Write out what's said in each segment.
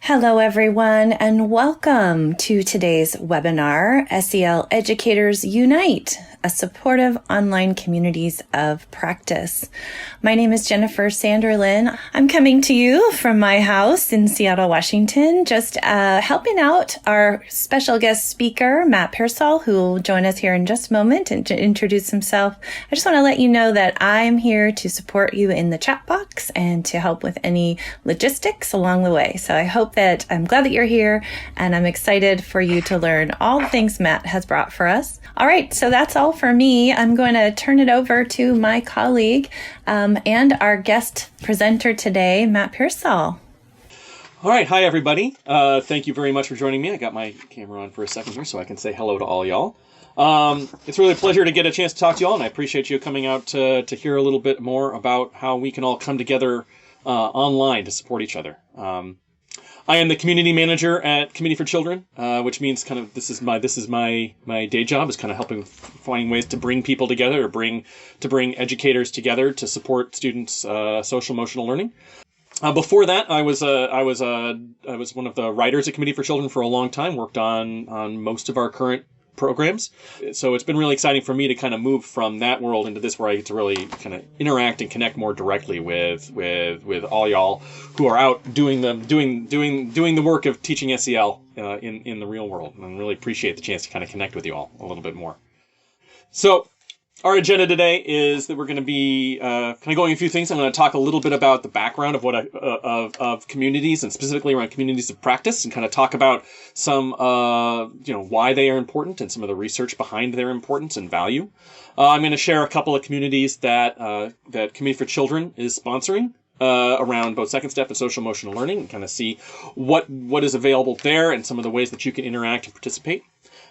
Hello, everyone, and welcome to today's webinar, SEL Educators Unite, a supportive online communities of practice. My name is Jennifer Sanderlin. I'm coming to you from my house in Seattle, Washington, just helping out our special guest speaker, Matt Pearsall, who will join us here in just a moment and to introduce himself. I just want to let you know that I'm here to support you in the chat box and to help with any logistics along the way. So I'm glad that you're here, and I'm excited for you to learn all the things Matt has brought for us. All right, so that's all for me. I'm going to turn it over to my colleague and our guest presenter today, Matt Pearsall. All right, hi everybody. Thank you very much for joining me. I got my camera on for a second here so I can say hello to all y'all. It's really a pleasure to get a chance to talk to y'all, and I appreciate you coming out to hear a little bit more about how we can all come together online to support each other. I am the community manager at Committee for Children, which means kind of this is my day job, is kind of helping finding ways to bring people together, or bring educators together to support students' social emotional learning. Before that, I was one of the writers at Committee for Children for a long time. Worked on most of our current programs. So it's been really exciting for me to kind of move from that world into this, where I get to really kind of interact and connect more directly with all y'all who are out doing the work of teaching SEL in the real world, and really appreciate the chance to kind of connect with you all a little bit more. So our agenda today is that we're going to be kind of going a few things. I'm going to talk a little bit about the background of of communities, and specifically around communities of practice, and kind of talk about some why they are important and some of the research behind their importance and value. I'm going to share a couple of communities that Committee for Children is sponsoring around both Second Step and social emotional learning, and kind of see what is available there and some of the ways that you can interact and participate.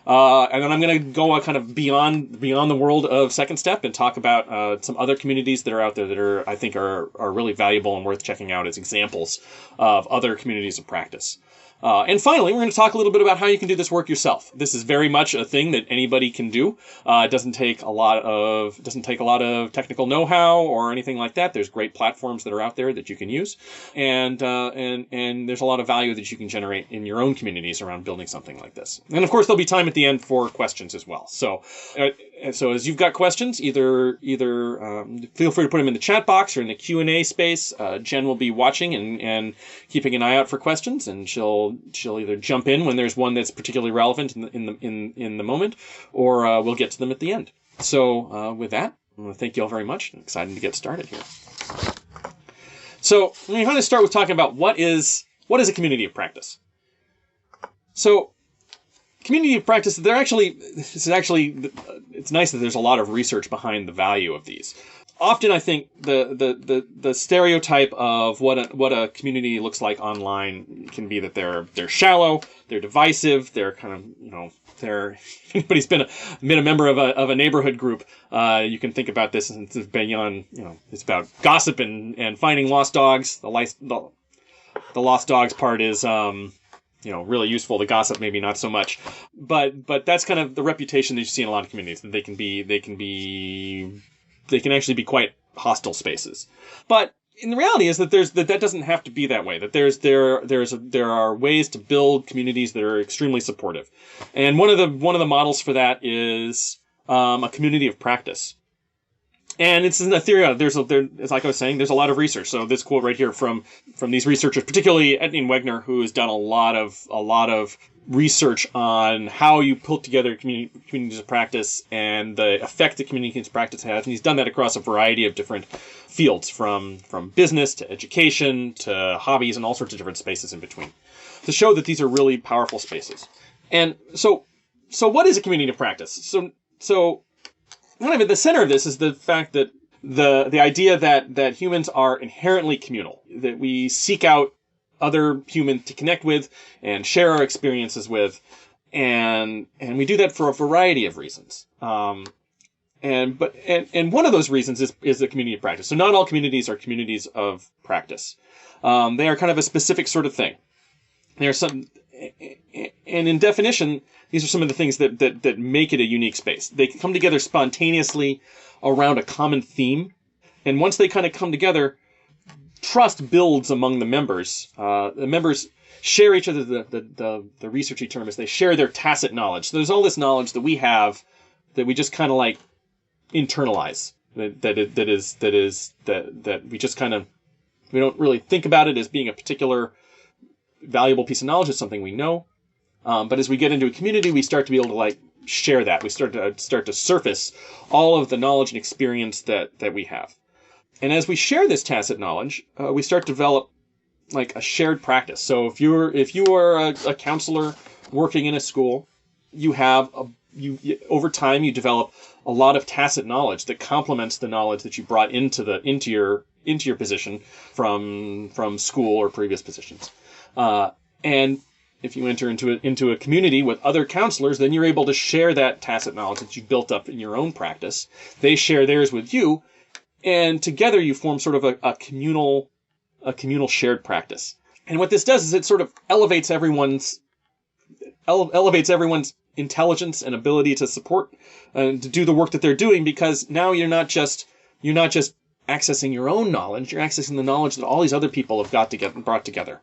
And then I'm going to go kind of beyond the world of Second Step and talk about some other communities that are out there that I think are really valuable and worth checking out as examples of other communities of practice. And finally, we're going to talk a little bit about how you can do this work yourself. This is very much a thing that anybody can do. It doesn't take a lot of technical know-how or anything like that. There's great platforms that are out there that you can use, and there's a lot of value that you can generate in your own communities around building something like this. And of course, there'll be time at the end for questions as well. So as you've got questions, either feel free to put them in the chat box or in the Q&A space. Jen will be watching and keeping an eye out for questions, and she'll either jump in when there's one that's particularly relevant in the moment, or we'll get to them at the end. So with that, I want to thank you all very much. I'm excited to get started here. So I'm going to start with talking about what is a community of practice. So community of practice, it's nice that there's a lot of research behind the value of these. Often I think the stereotype of what a community looks like online can be that they're shallow, they're divisive, they're kind of, if anybody's been a member of a neighborhood group, you can think about this, and it's beyond, it's about gossip and finding lost dogs. The lost dogs part is really useful. The gossip, maybe not so much, but that's kind of the reputation that you see in a lot of communities, that they can actually be quite hostile spaces. But in the reality is that that doesn't have to be that way. That there are ways to build communities that are extremely supportive, and one of the models for that is a community of practice. And it's in the theory of as like I was saying, there's a lot of research. So this quote right here from these researchers, particularly Etnine Wegner, who has done a lot of research on how you put together communities of practice and the effect that communities of practice has. And he's done that across a variety of different fields, from business to education to hobbies and all sorts of different spaces in between, to show that these are really powerful spaces. And so what is a community of practice? So kind of at the center of this is the fact that the idea that humans are inherently communal, that we seek out other humans to connect with and share our experiences with, and we do that for a variety of reasons. And one of those reasons is the community of practice. So not all communities are communities of practice. They are kind of a specific sort of thing. There are some, and in definition, these are some of the things that make it a unique space. They come together spontaneously around a common theme, and once they kind of come together, trust builds among the members. The members share each other. The researchy term is they share their tacit knowledge. So there's all this knowledge that we have that we just kind of like internalize. That we just kind of, we don't really think about it as being a particular valuable piece of knowledge. It's something we know. But as we get into a community, we start to be able to like share that. We start to surface all of the knowledge and experience that we have. And as we share this tacit knowledge, we start to develop like a shared practice. So if you are a counselor working in a school, you have over time you develop a lot of tacit knowledge that complements the knowledge that you brought into your position from school or previous positions. And if you enter into a community with other counselors, then you're able to share that tacit knowledge that you built up in your own practice. They share theirs with you, and together you form sort of a communal shared practice. And what this does is it sort of elevates everyone's intelligence and ability to support and to do the work that they're doing, because now you're not just accessing your own knowledge, you're accessing the knowledge that all these other people have brought together.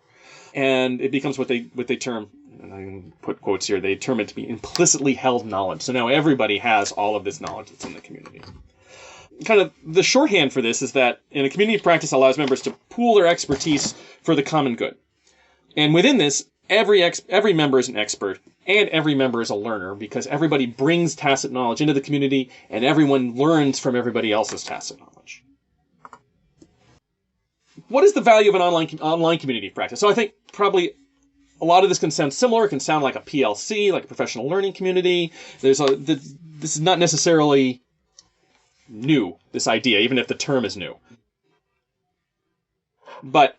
And it becomes what they term, and I can put quotes here, they term it to be implicitly held knowledge. So now everybody has all of this knowledge that's in the community. Kind of the shorthand for this is that in a community practice allows members to pool their expertise for the common good. And within this, every member is an expert and every member is a learner, because everybody brings tacit knowledge into the community and everyone learns from everybody else's tacit knowledge. What is the value of an online community practice? So I think probably a lot of this can sound similar. It can sound like a PLC, like a professional learning community. This is not necessarily new, this idea, even if the term is new. But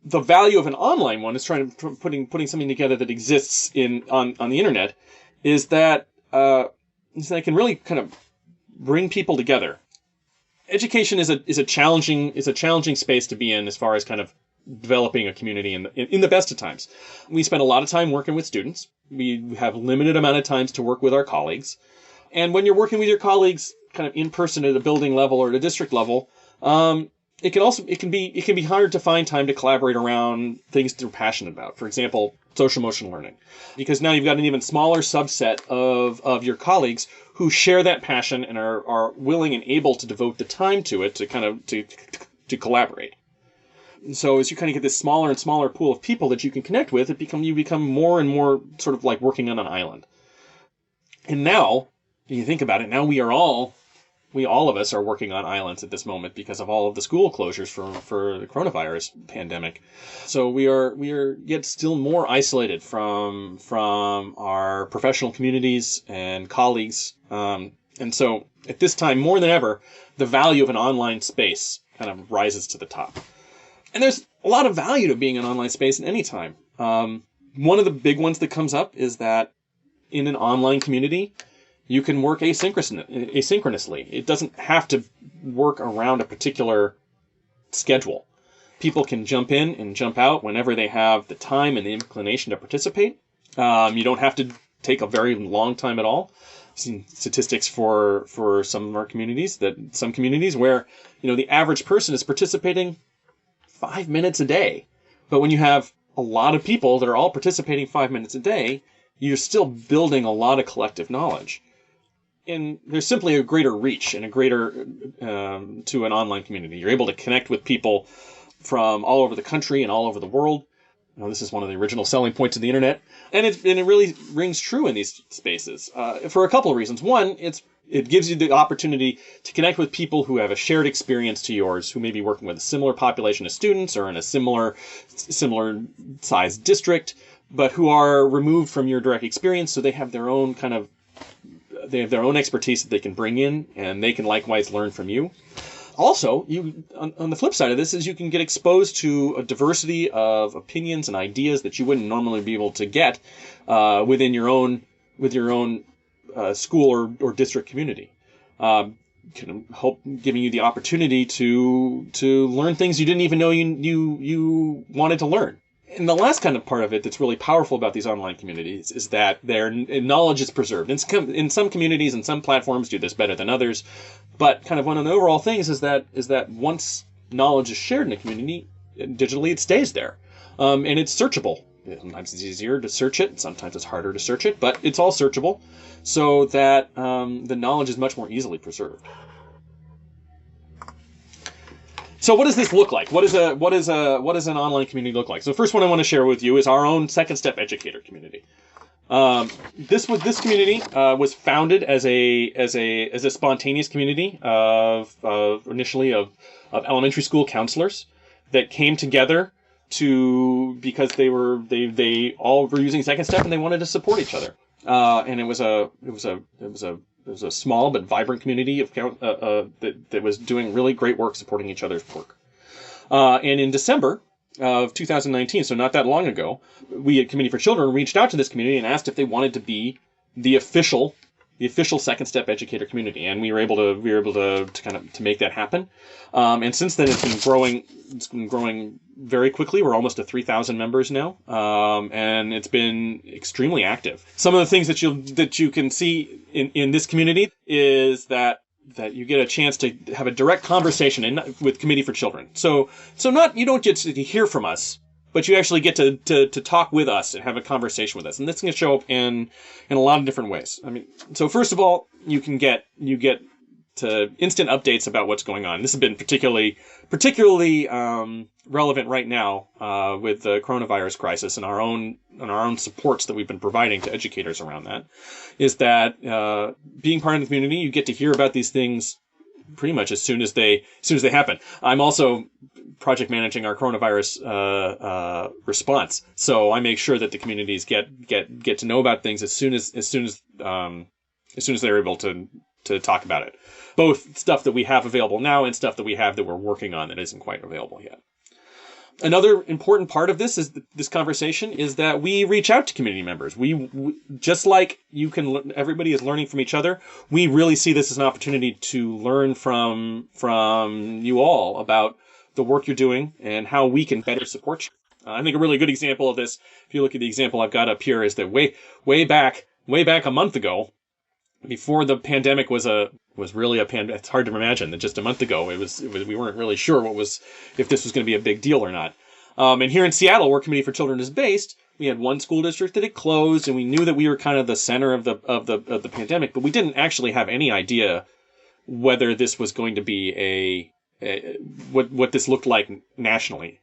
the value of an online one is putting something together that exists on the internet is that it can really kind of bring people together. Education is a challenging space to be in as far as kind of developing a community in the best of times. We spend a lot of time working with students. We have limited amount of times to work with our colleagues. And when you're working with your colleagues kind of in person at a building level or at a district level, it can be hard to find time to collaborate around things they're passionate about. For example, social emotional learning, because now you've got an even smaller subset of your colleagues who share that passion and are willing and able to devote the time to it to collaborate. And so as you kind of get this smaller and smaller pool of people that you can connect with, you become more and more sort of like working on an island. And now, when you think about it, now we all of us are working on islands at this moment because of all of the school closures for the coronavirus pandemic. So we are yet still more isolated from our professional communities and colleagues. And so at this time, more than ever, the value of an online space kind of rises to the top. And there's a lot of value to being in an online space at any time. One of the big ones that comes up is that in an online community, you can work asynchronously. It doesn't have to work around a particular schedule. People can jump in and jump out whenever they have the time and the inclination to participate. You don't have to take a very long time at all. I've seen statistics for some of our communities where, the average person is participating 5 minutes a day. But when you have a lot of people that are all participating 5 minutes a day, you're still building a lot of collective knowledge. And there's simply a greater reach and a greater to an online community. You're able to connect with people from all over the country and all over the world. This is one of the original selling points of the internet, and it really rings true in these spaces for a couple of reasons. One, it gives you the opportunity to connect with people who have a shared experience to yours, who may be working with a similar population of students or in a similar sized district, but who are removed from your direct experience, so they have their own expertise that they can bring in, and they can likewise learn from you. Also, on the flip side of this is you can get exposed to a diversity of opinions and ideas that you wouldn't normally be able to get within your own school or district community. Can help giving you the opportunity to learn things you didn't even know you wanted to learn. And the last kind of part of it that's really powerful about these online communities is that their knowledge is preserved. In some communities and some platforms do this better than others, but kind of one of the overall things is that once knowledge is shared in the community digitally, it stays there. And it's searchable. Sometimes it's easier to search it, sometimes it's harder to search it, but it's all searchable so that the knowledge is much more easily preserved. So what does this look like? What does an online community look like? So the first one I want to share with you is our own Second Step Educator community. This community was founded as a spontaneous community initially of elementary school counselors that came together because they all were using Second Step and they wanted to support each other. And it was a small but vibrant community that was doing really great work supporting each other's work. And in December of 2019, so not that long ago, we at Committee for Children reached out to this community and asked if they wanted to be the official Second Step Educator community, and we were able to make that happen. And since then, it's been growing very quickly. We're almost at 3,000 members now, and it's been extremely active. Some of the things that you can see in this community is that you get a chance to have a direct conversation with Committee for Children. So you don't get to hear from us, but you actually get to talk with us and have a conversation with us. And this can show up in a lot of different ways. I mean, so first of all, you get to instant updates about what's going on. This has been particularly relevant right now with the coronavirus crisis and our own supports that we've been providing to educators around that. Is that being part of the community, you get to hear about these things pretty much as soon as they happen. I'm also project managing our coronavirus response, so I make sure that the communities get to know about things as soon as they're able to talk about it. Both stuff that we have available now and stuff that we have that we're working on that isn't quite available yet. Another important part of this conversation is that we reach out to community members. We just like everybody is learning from each other. We really see this as an opportunity to learn from you all about the work you're doing and how we can better support you. I think a really good example of this, if you look at the example I've got up here, is that way back a month ago, before the pandemic was really a pandemic. It's hard to imagine that just a month ago we weren't really sure if this was going to be a big deal or not. And here in Seattle, where Committee for Children is based, we had one school district that had closed, and we knew that we were kind of the center of the pandemic, but we didn't actually have any idea whether this was going to be what this looked like nationally.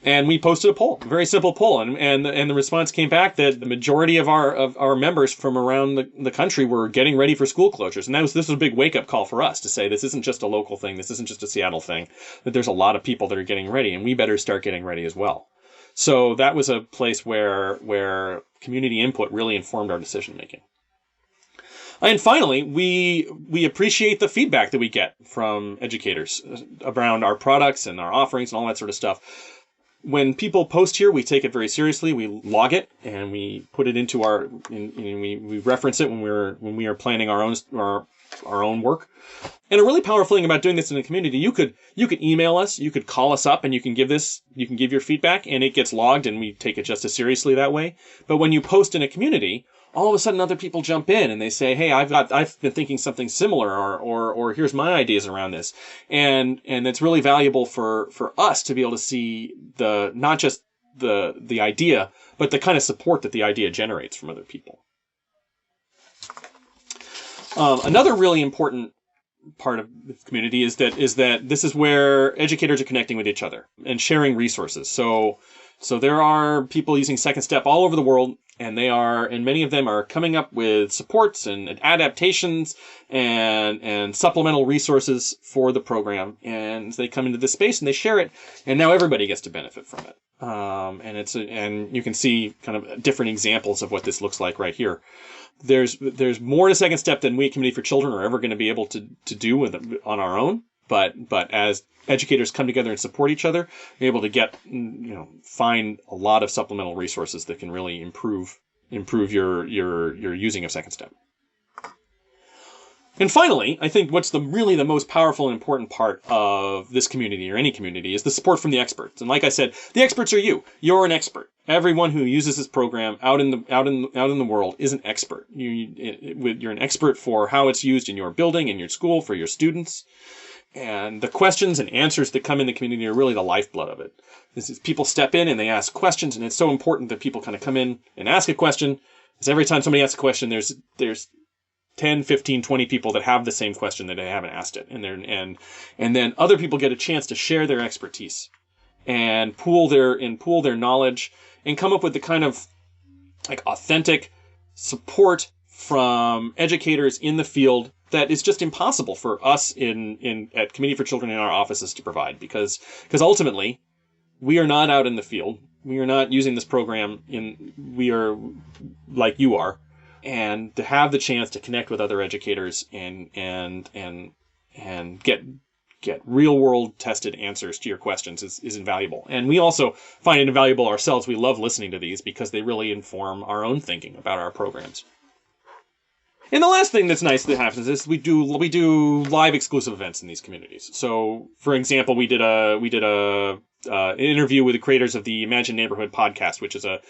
And we posted a poll, a very simple poll, and the response came back that the majority of our members from around the country were getting ready for school closures, and this was a big wake up call for us to say this isn't just a local thing, this isn't just a Seattle thing, that there's a lot of people that are getting ready, and we better start getting ready as well. So that was a place where community input really informed our decision making. And finally, we appreciate the feedback that we get from educators around our products and our offerings and all that sort of stuff. When people post here, we take it very seriously. We log it and we put it into we reference it when we are planning our own work. And a really powerful thing about doing this in the community, you could email us, you could call us up, and you can give your feedback, and it gets logged, and we take it just as seriously that way. But when you post in a community, all of a sudden other people jump in and they say, hey, I've been thinking something similar, or here's my ideas around this. And it's really valuable for us to be able to see not just the idea, but the kind of support that the idea generates from other people. Another really important part of the community is that this is where educators are connecting with each other and sharing resources. So there are people using Second Step all over the world, and many of them are coming up with supports and adaptations and supplemental resources for the program. And they come into this space and they share it, and now everybody gets to benefit from it. And you can see kind of different examples of what this looks like right here. There's more to Second Step than we at Committee for Children are ever going to be able to do on our own. But as educators come together and support each other, we're able to find a lot of supplemental resources that can really improve your using of Second Step. And finally, I think what's really the most powerful and important part of this community, or any community, is the support from the experts. And like I said, the experts are you. You're an expert. Everyone who uses this program out in the world is an expert. You're an expert for how it's used in your building, in your school, for your students. And the questions and answers that come in the community are really the lifeblood of it. This is people step in and they ask questions, and it's so important that people kind of come in and ask a question. Because every time somebody asks a question, there's 10, 15, 20 people that have the same question that they haven't asked it. And then other people get a chance to share their expertise and pool their knowledge and come up with the kind of like authentic support from educators in the field that is just impossible for us at Committee for Children in our offices to provide, because ultimately we are not out in the field. We are not using this program we are like you are. And to have the chance to connect with other educators and get real world tested answers to your questions is invaluable. And we also find it invaluable ourselves. We love listening to these because they really inform our own thinking about our programs. And the last thing that's nice that happens is we do live exclusive events in these communities. So, for example, we did a interview with the creators of the Imagine Neighborhood podcast, which is a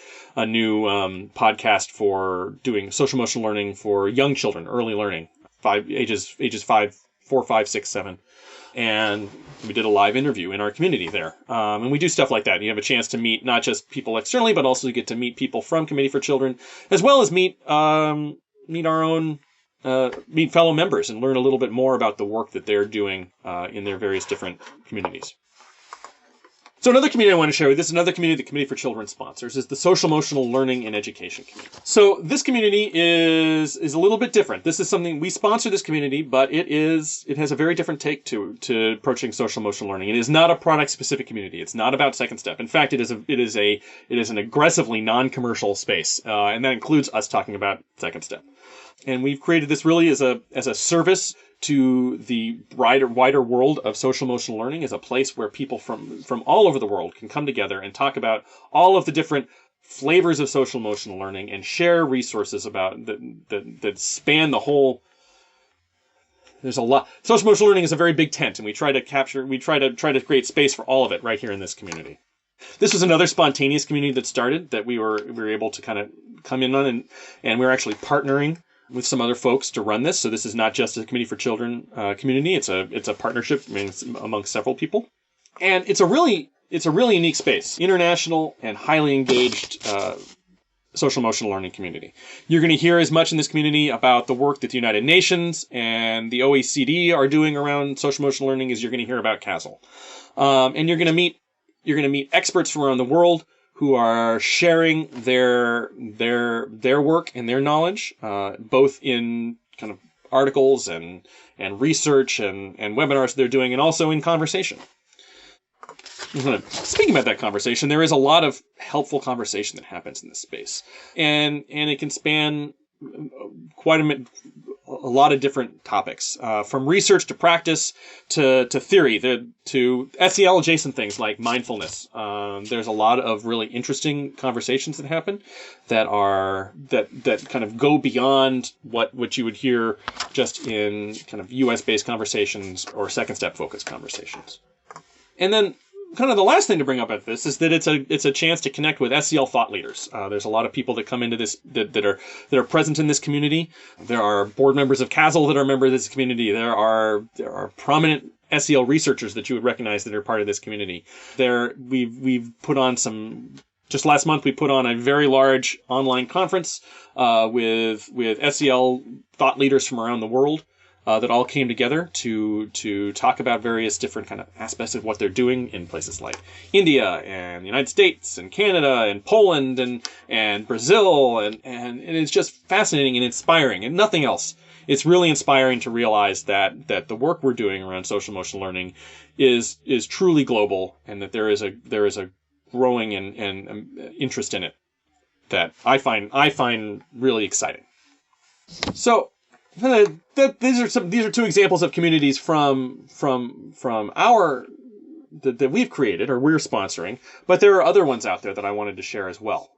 new podcast for doing social emotional learning for young children, early learning, ages 4, 5, 6, 7. And we did a live interview in our community there. And we do stuff like that. You have a chance to meet not just people externally, but also you get to meet people from Committee for Children, as well as meet fellow members and learn a little bit more about the work that they're doing in their various different communities. So another community I want to share with you, this is another community the Committee for Children sponsors, is the Social Emotional Learning and Education community. So this community is a little bit different. This is something, we sponsor this community, but it has a very different take to approaching social emotional learning. It is not a product-specific community. It's not about Second Step. In fact, it is an aggressively non-commercial space, and that includes us talking about Second Step. And we've created this really as a service to the wider world of social emotional learning, as a place where people from all over the world can come together and talk about all of the different flavors of social emotional learning and share resources about that span the whole. There's a lot. Social emotional learning is a very big tent, and we try to create space for all of it right here in this community. This was another spontaneous community that started that we were able to kind of come in on, and we're actually partnering with some other folks to run this. So this is not just a Committee for Children community. It's a partnership among several people. And it's a really unique space, international and highly engaged social emotional learning community. You're going to hear as much in this community about the work that the United Nations and the OECD are doing around social emotional learning as you're going to hear about CASEL. And you're going to meet experts from around the world who are sharing their work and their knowledge, both in kind of articles and research and webinars they're doing, and also in conversation. Speaking about that conversation, there is a lot of helpful conversation that happens in this space, and it can span quite a lot of different topics, from research to practice to theory, to SEL adjacent things like mindfulness. There's a lot of really interesting conversations that happen that kind of go beyond what you would hear just in kind of US based conversations or Second Step focused conversations. And then kind of the last thing to bring up at this is that it's a chance to connect with SEL Thought Leaders. There's a lot of people that come into this that are present in this community. There are board members of CASEL that are members of this community. There are prominent SEL researchers that you would recognize that are part of this community. We've put on just last month we put on a very large online conference with SEL Thought Leaders from around the world. That all came together to talk about various different kind of aspects of what they're doing in places like India and the United States and Canada and Poland and Brazil and it's just fascinating and inspiring and nothing else. It's really inspiring to realize that the work we're doing around social emotional learning is truly global, and that there is a growing and interest in it that I find really exciting. So. These are two examples of communities from our that we've created or we're sponsoring, but there are other ones out there that I wanted to share as well.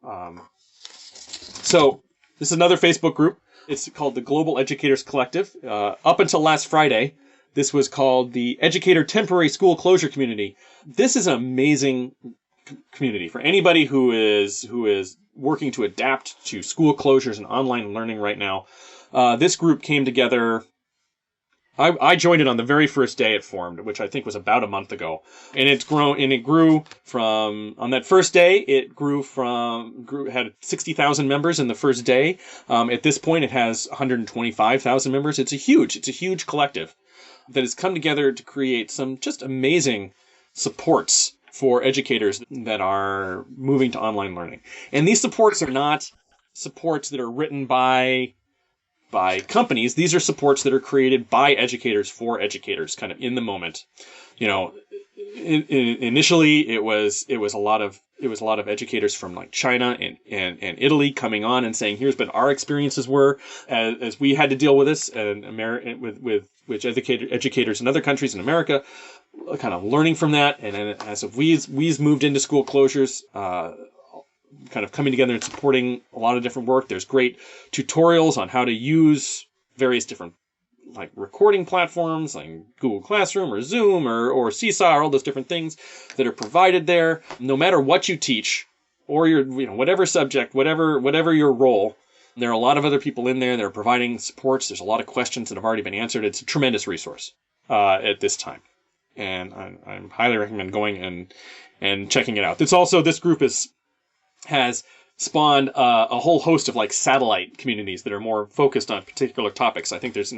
So this is another Facebook group. It's called the Global Educators Collective. Up until last Friday, this was called the Educator Temporary School Closure Community. This is an amazing community for anybody who is working to adapt to school closures and online learning right now. This group came together I joined it on the very first day it formed, which I think was about a month ago. And it grew from, on that first day, had 60,000 members in the first day. At this point, it has 125,000 members. It's a huge collective that has come together to create some just amazing supports for educators that are moving to online learning. And these supports are not supports that are written by companies. These are supports that are created by educators for educators, kind of in the moment. Initially it was a lot of educators from like China and Italy coming on and saying, here's what our experiences were as we had to deal with this, and with educators in other countries in America, kind of learning from that. And then as we've moved into school closures, kind of coming together and supporting a lot of different work. There's great tutorials on how to use various different like recording platforms like Google Classroom or Zoom or Seesaw, or all those different things that are provided there. No matter what you teach or your whatever subject, whatever your role, there are a lot of other people in there that are providing supports. There's a lot of questions that have already been answered. It's a tremendous resource at this time, and I highly recommend going and checking it out. This group has spawned a whole host of like satellite communities that are more focused on particular topics. I think there's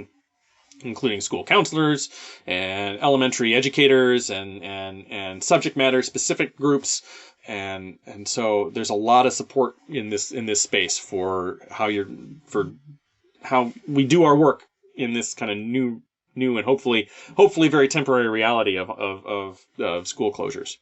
including school counselors and elementary educators and subject matter specific groups. And so there's a lot of support in this space for how we do our work in this kind of new and hopefully very temporary reality of school closures.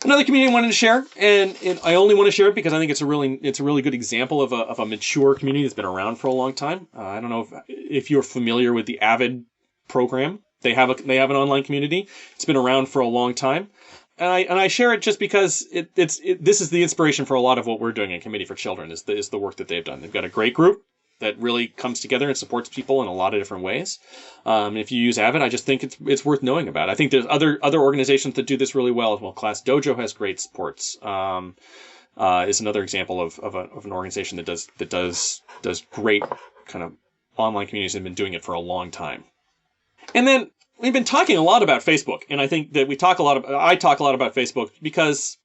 Another community I wanted to share, and I only want to share it because I think it's a really good example of a mature community that's been around for a long time. I don't know if you're familiar with the AVID program. They have an online community. It's been around for a long time, and I share it just because this is the inspiration for a lot of what we're doing in Committee for Children is the work that they've done. They've got a great group that really comes together and supports people in a lot of different ways. If you use AVID, I just think it's worth knowing about. I think there's other organizations that do this really well as well. Class Dojo has great supports. Is another example of an organization that does great kind of online communities and been doing it for a long time. And then we've been talking a lot about Facebook, and I think that I talk a lot about Facebook because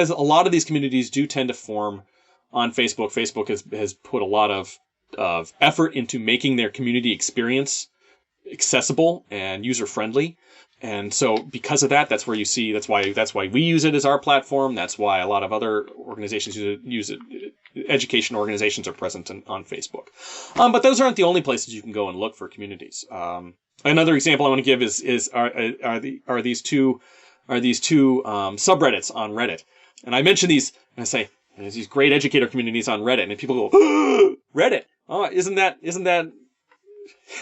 a lot of these communities do tend to form on Facebook. Facebook has put a lot of effort into making their community experience accessible and user-friendly. And so because of that, that's why we use it as our platform. That's why a lot of other organizations use it. Education organizations are present on Facebook. But those aren't the only places you can go and look for communities. Another example I want to give are these two subreddits on Reddit. And I mention these, and I say, there's these great educator communities on Reddit, and people go, Reddit? Oh, isn't that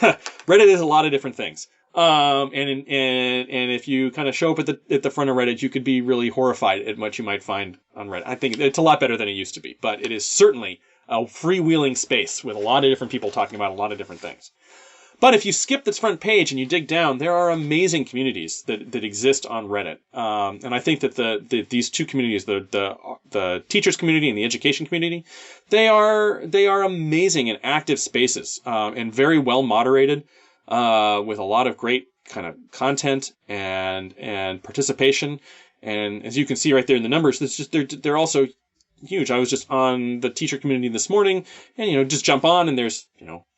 Reddit is a lot of different things. And if you kind of show up at the front of Reddit, you could be really horrified at what you might find on Reddit. I think it's a lot better than it used to be, but it is certainly a freewheeling space with a lot of different people talking about a lot of different things. But if you skip this front page and you dig down, there are amazing communities that exist on Reddit. And I think that these two communities, the teachers community and the education community, they are amazing and active spaces, and very well moderated, with a lot of great kind of content and participation. And as you can see right there in the numbers, they're also huge. I was just on the teacher community this morning, and just jump on, and there's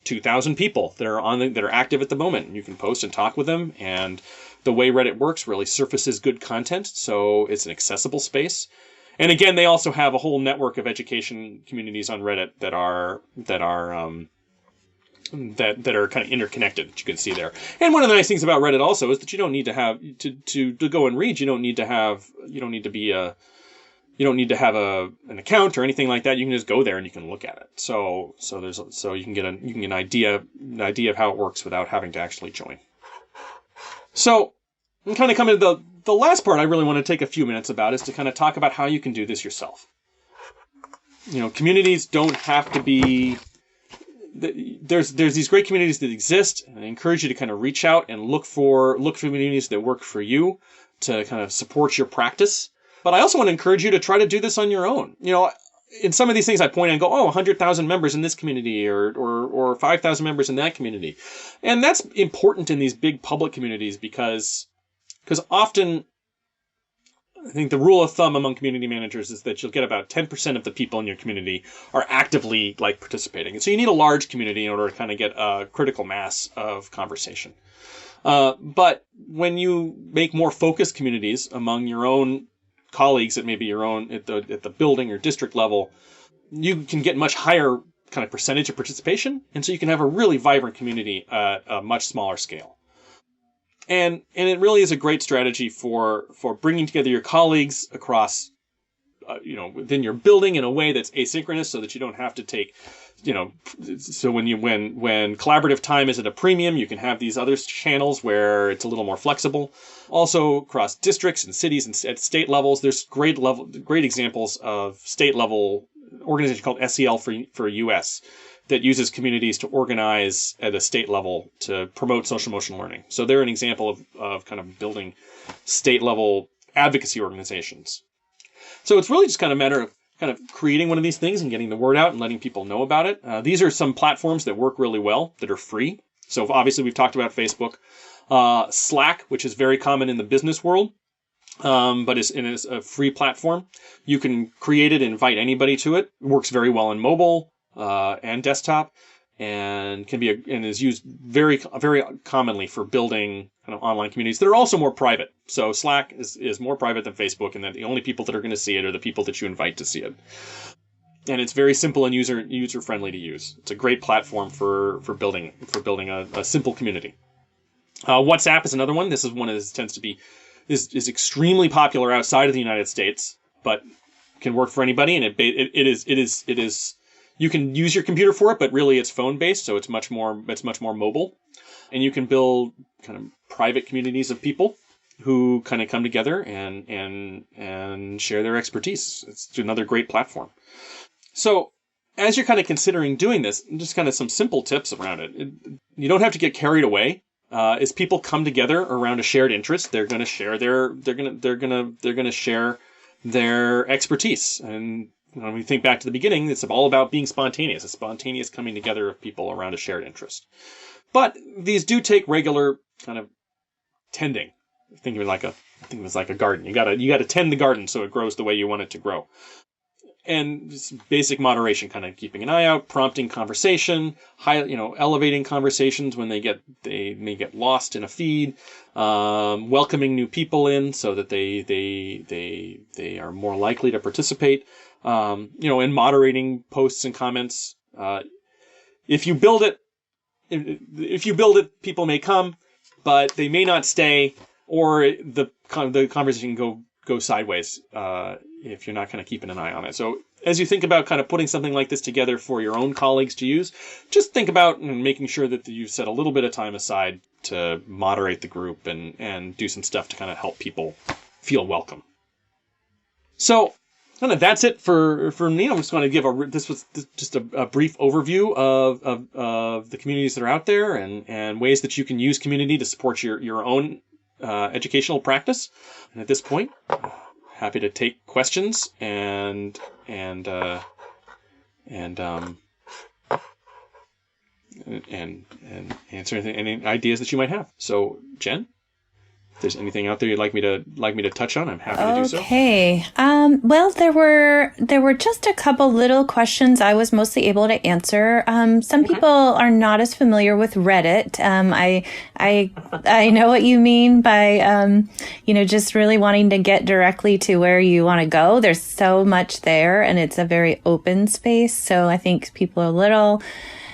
2,000 people that are active at the moment, and you can post and talk with them. And the way Reddit works really surfaces good content, so it's an accessible space. And again, they also have a whole network of education communities on Reddit that are kind of interconnected, that you can see there. And one of the nice things about Reddit also is that you don't need to have to go and read. You don't need to have an account or anything like that. You can just go there and you can look at it. So you can get an idea of how it works without having to actually join. So I'm kind of coming to the last part I really want to take a few minutes about is to kind of talk about how you can do this yourself. Communities don't have to be. There's these great communities that exist, and I encourage you to kind of reach out and look for communities that work for you to kind of support your practice. But I also want to encourage you to try to do this on your own. in some of these things I point out and go, oh, 100,000 members in this community or 5,000 members in that community. And that's important in these big public communities because often I think the rule of thumb among community managers is that you'll get about 10% of the people in your community are actively like participating. And so you need a large community in order to kind of get a critical mass of conversation. But when you make more focused communities among your own colleagues at maybe your own at the building or district level, you can get much higher kind of percentage of participation. And so you can have a really vibrant community at a much smaller scale. And it really is a great strategy for bringing together your colleagues across, within your building in a way that's asynchronous, so that you don't have to take, so when collaborative time is at a premium, you can have these other channels where it's a little more flexible. Also across districts and cities and at state levels, there's great examples of state level organization called SEL for US. That uses communities to organize at a state level to promote social emotional learning. So they're an example of kind of building state level advocacy organizations. So it's really just kind of a matter of kind of creating one of these things and getting the word out and letting people know about it. These are some platforms that work really well that are free. So obviously we've talked about Facebook. Slack, which is very common in the business world, but is a free platform. You can create it and invite anybody to it. It works very well on mobile. And desktop, and is used very, very commonly for building kind of online communities that are also more private. So Slack is more private than Facebook, and that the only people that are going to see it are the people that you invite to see it. And it's very simple and user friendly to use. It's a great platform for building a simple community. WhatsApp is another one. This is one that tends to be is extremely popular outside of the United States, but can work for anybody, and it is. You can use your computer for it, but really it's phone-based, so it's much more mobile. And you can build kind of private communities of people who kind of come together and share their expertise. It's another great platform. So as you're kind of considering doing this, just kind of some simple tips around it. You don't have to get carried away. As people come together around a shared interest, they're going to share share their expertise. And when we think back to the beginning, it's all about being spontaneous, a spontaneous coming together of people around a shared interest. But these do take regular kind of tending. Think of it like a garden. You gotta tend the garden so it grows the way you want it to grow. And just basic moderation, kind of keeping an eye out, prompting conversation, elevating conversations when they may get lost in a feed, welcoming new people in so that they are more likely to participate. And moderating posts and comments. If you build it, people may come, but they may not stay, or the conversation can go sideways if you're not kind of keeping an eye on it. So as you think about kind of putting something like this together for your own colleagues to use, just think about making sure that you set a little bit of time aside to moderate the group and do some stuff to kind of help people feel welcome. So that's it for me. I'm just going to give just a brief overview of the communities that are out there and ways that you can use community to support your own educational practice. And at this point, happy to take questions and answer any ideas that you might have. So, Jen, if there's anything out there you'd like me to touch on, I'm happy to do so. Okay. Well, there were just a couple little questions I was mostly able to answer. Some people are not as familiar with Reddit. I know what you mean by just really wanting to get directly to where you want to go. There's so much there, and it's a very open space. So I think people are a little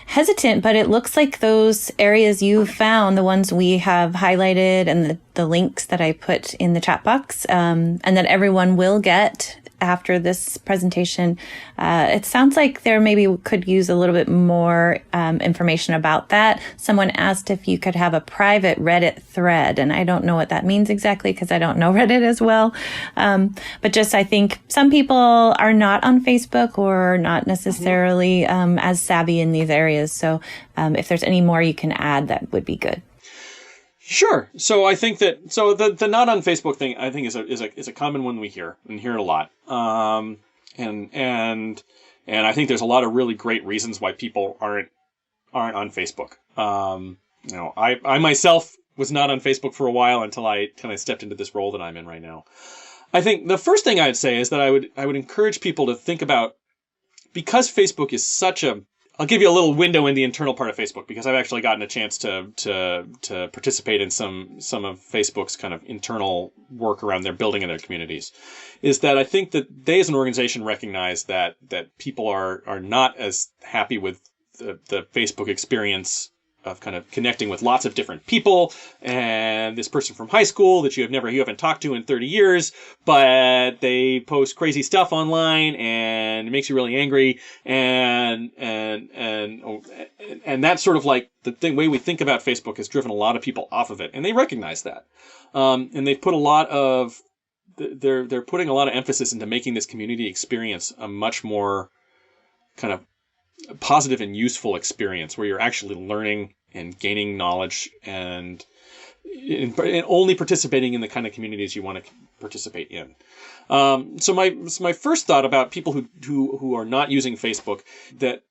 hesitant, but it looks like those areas you found, the ones we have highlighted and the links that I put in the chat box, and that everyone will get after this presentation, it sounds like there maybe could use a little bit more information about that. Someone asked if you could have a private Reddit thread, and I don't know what that means exactly because I don't know Reddit as well. But just I think some people are not on Facebook or not necessarily as savvy in these areas. So if there's any more you can add, that would be good. Sure. So I think that the not on Facebook thing I think is a common one we hear and hear it a lot. and I think there's a lot of really great reasons why people aren't on Facebook. I myself was not on Facebook for a while until I stepped into this role that I'm in right now. I think the first thing I'd say is that I would encourage people to think about, because Facebook is such a, I'll give you a little window in the internal part of Facebook, because I've actually gotten a chance to participate in some of Facebook's kind of internal work around their building in their communities, is that I think that they as an organization recognize that people are not as happy with the Facebook experience of kind of connecting with lots of different people and this person from high school that you haven't talked to in 30 years, but they post crazy stuff online and it makes you really angry. And that's sort of like the way we think about Facebook has driven a lot of people off of it, and they recognize that. And they've put they're putting a lot of emphasis into making this community experience a much more kind of positive and useful experience where you're actually learning and gaining knowledge and only participating in the kind of communities you want to participate in. So my first thought about people who are not using Facebook, that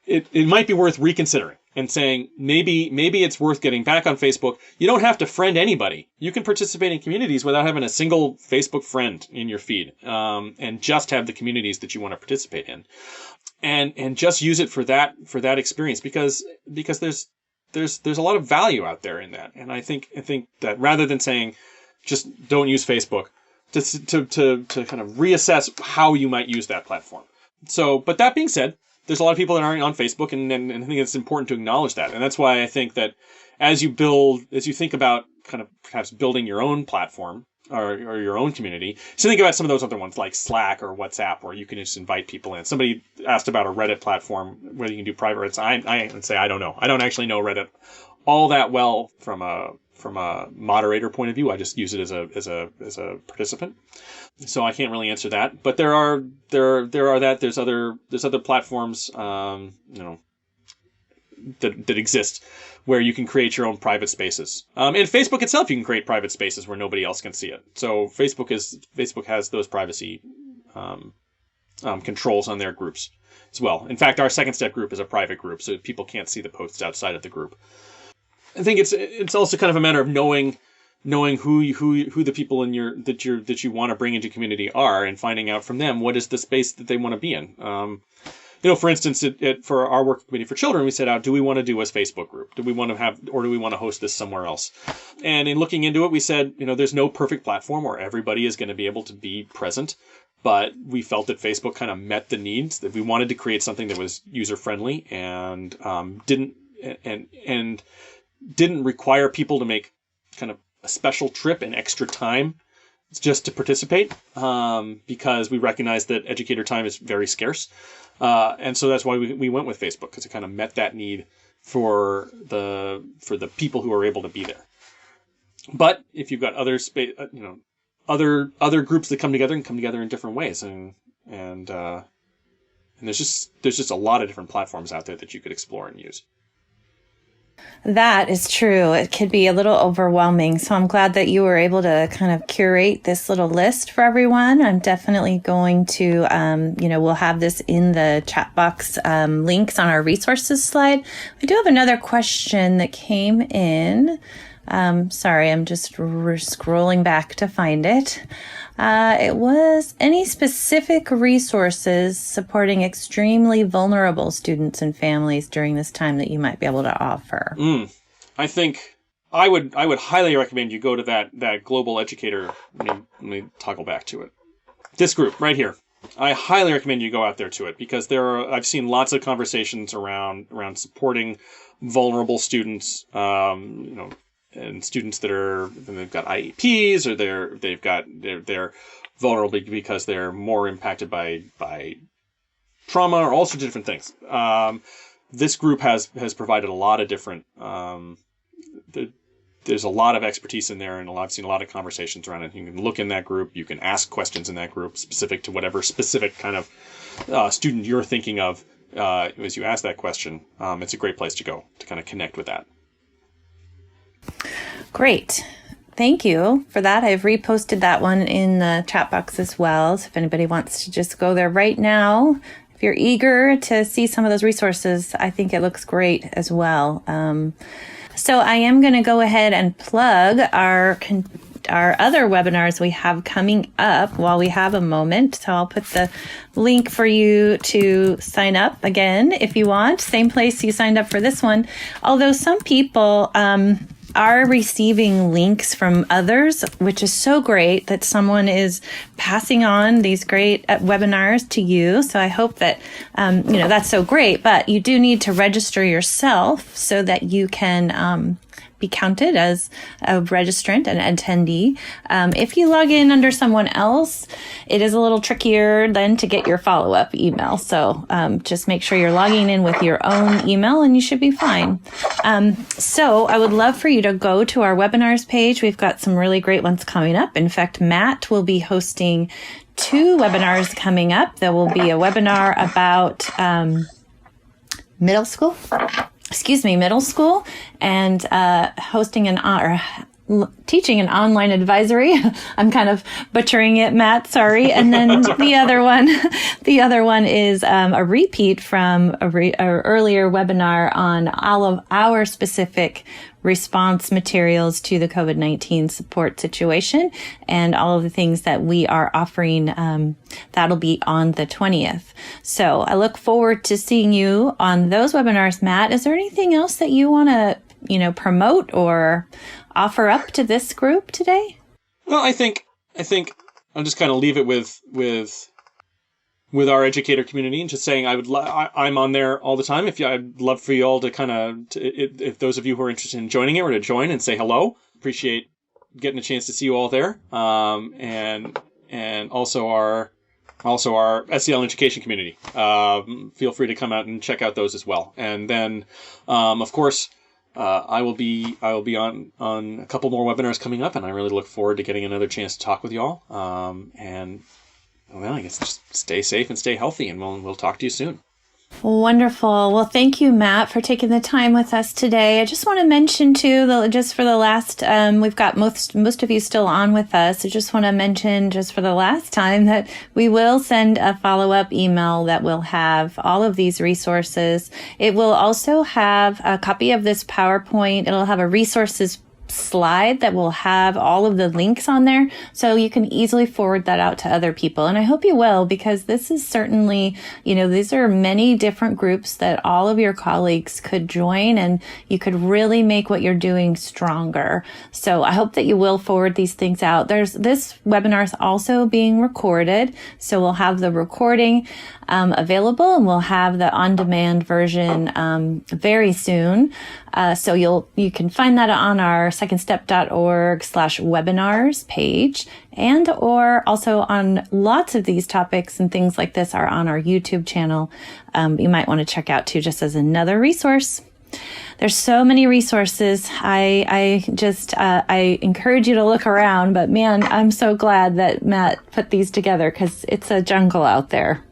it might be worth reconsidering and saying maybe it's worth getting back on Facebook. You don't have to friend anybody. You can participate in communities without having a single Facebook friend in your feed, and just have the communities that you want to participate in. And just use it for that experience, because there's a lot of value out there in that. And I think that rather than saying just don't use Facebook, just to kind of reassess how you might use that platform. So, but that being said, there's a lot of people that aren't on Facebook, and I think it's important to acknowledge that. And that's why I think that as you think about kind of perhaps building your own platform, or your own community. So think about some of those other ones like Slack or WhatsApp, where you can just invite people in. Somebody asked about a Reddit platform, whether you can do private Reddits. I would say I don't know. I don't actually know Reddit all that well from a moderator point of view. I just use it as a participant. So I can't really answer that. But there's other platforms that exist where you can create your own private spaces. And Facebook itself, you can create private spaces where nobody else can see it. So Facebook has those privacy controls on their groups as well. In fact, our Second Step group is a private group, so people can't see the posts outside of the group. I think it's also kind of a matter of knowing who the people that you want to bring into community are, and finding out from them what is the space that they want to be in. For instance, for our work committee for children, we set out, do we want to do a Facebook group? Do we want to host this somewhere else? And in looking into it, we said, there's no perfect platform where everybody is going to be able to be present, but we felt that Facebook kind of met the needs, that we wanted to create something that was user-friendly and didn't require people to make kind of a special trip and extra time just to participate, because we recognize that educator time is very scarce. And so that's why we went with Facebook, because it kind of met that need for the people who are able to be there. But if you've got other other groups that come together in different ways, and there's just a lot of different platforms out there that you could explore and use. That is true. It could be a little overwhelming. So I'm glad that you were able to kind of curate this little list for everyone. I'm definitely going to, we'll have this in the chat box links on our resources slide. We do have another question that came in. Sorry, I'm just scrolling back to find it. It was, any specific resources supporting extremely vulnerable students and families during this time that you might be able to offer? I think I would highly recommend you go to that Global Educator. Let me toggle back to it. This group right here. I highly recommend you go out there to it, because I've seen lots of conversations around supporting vulnerable students, and students they've got IEPs, or they're vulnerable because they're more impacted by trauma, or all sorts of different things. This group has provided a lot of different. There's a lot of expertise in there, and I've seen a lot of conversations around it. You can look in that group. You can ask questions in that group specific to whatever specific kind of student you're thinking of as you ask that question. It's a great place to go to kind of connect with that. Great. thank you for that. I've reposted that one in the chat box as well. So if anybody wants to just go there right now, if you're eager to see some of those resources, I think it looks great as well. So I am going to go ahead and plug our other webinars we have coming up while we have a moment. So I'll put the link for you to sign up again if you want. Same place you signed up for this one. Although some people are receiving links from others, which is so great that someone is passing on these great webinars to you. So I hope that, that's so great, but you do need to register yourself so that you can be counted as a registrant and attendee. If you log in under someone else, it is a little trickier then to get your follow-up email. So just make sure you're logging in with your own email and you should be fine. So I would love for you to go to our webinars page. We've got some really great ones coming up. In fact, Matt will be hosting 2 webinars coming up. There will be a webinar about middle school, and hosting teaching an online advisory. I'm kind of butchering it, Matt, sorry. And then the other one is a repeat from a earlier webinar on all of our specific response materials to the COVID-19 support situation and all of the things that we are offering. That'll be on the 20th. So I look forward to seeing you on those webinars. Matt, is there anything else that you want to, promote or offer up to this group today? Well, I think I'll just kind of leave it with our educator community and just saying I'm on there all the time. I'd love for you all to if those of you who are interested in joining it or to join and say hello. Appreciate getting a chance to see you all there. And also our SEL education community. Feel free to come out and check out those as well. And then, of course, I will be on a couple more webinars coming up, and I really look forward to getting another chance to talk with you all. I guess just stay safe and stay healthy, and we'll talk to you soon. Wonderful. Well, thank you, Matt, for taking the time with us today. I just want to mention too, just for the last, we've got most of you still on with us. I just want to mention just for the last time that we will send a follow-up email that will have all of these resources. It will also have a copy of this PowerPoint. It'll have a resources slide that will have all of the links on there, so you can easily forward that out to other people. And I hope you will, because this is certainly, these are many different groups that all of your colleagues could join, and you could really make what you're doing stronger. So I hope that you will forward these things out. This webinar is also being recorded, so we'll have the recording available, and we'll have the on-demand version very soon. So you can find that on our secondstep.org/webinars page, and or also on lots of these topics and things like this are on our YouTube channel. You might want to check out too, just as another resource. There's so many resources. I encourage you to look around, but man, I'm so glad that Matt put these together, because it's a jungle out there.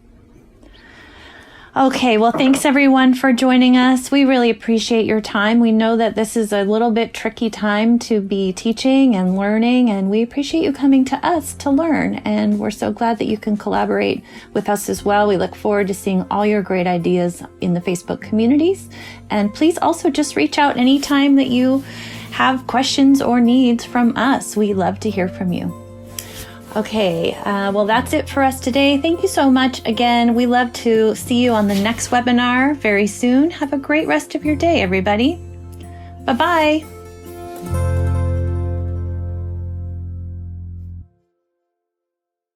Okay, well, thanks everyone for joining us. We really appreciate your time. We know that this is a little bit tricky time to be teaching and learning, and we appreciate you coming to us to learn. And we're so glad that you can collaborate with us as well. We look forward to seeing all your great ideas in the Facebook communities. And please also just reach out anytime that you have questions or needs from us. We love to hear from you. Okay, well, that's it for us today. Thank you so much. Again, we love to see you on the next webinar very soon. Have a great rest of your day, everybody. Bye-bye.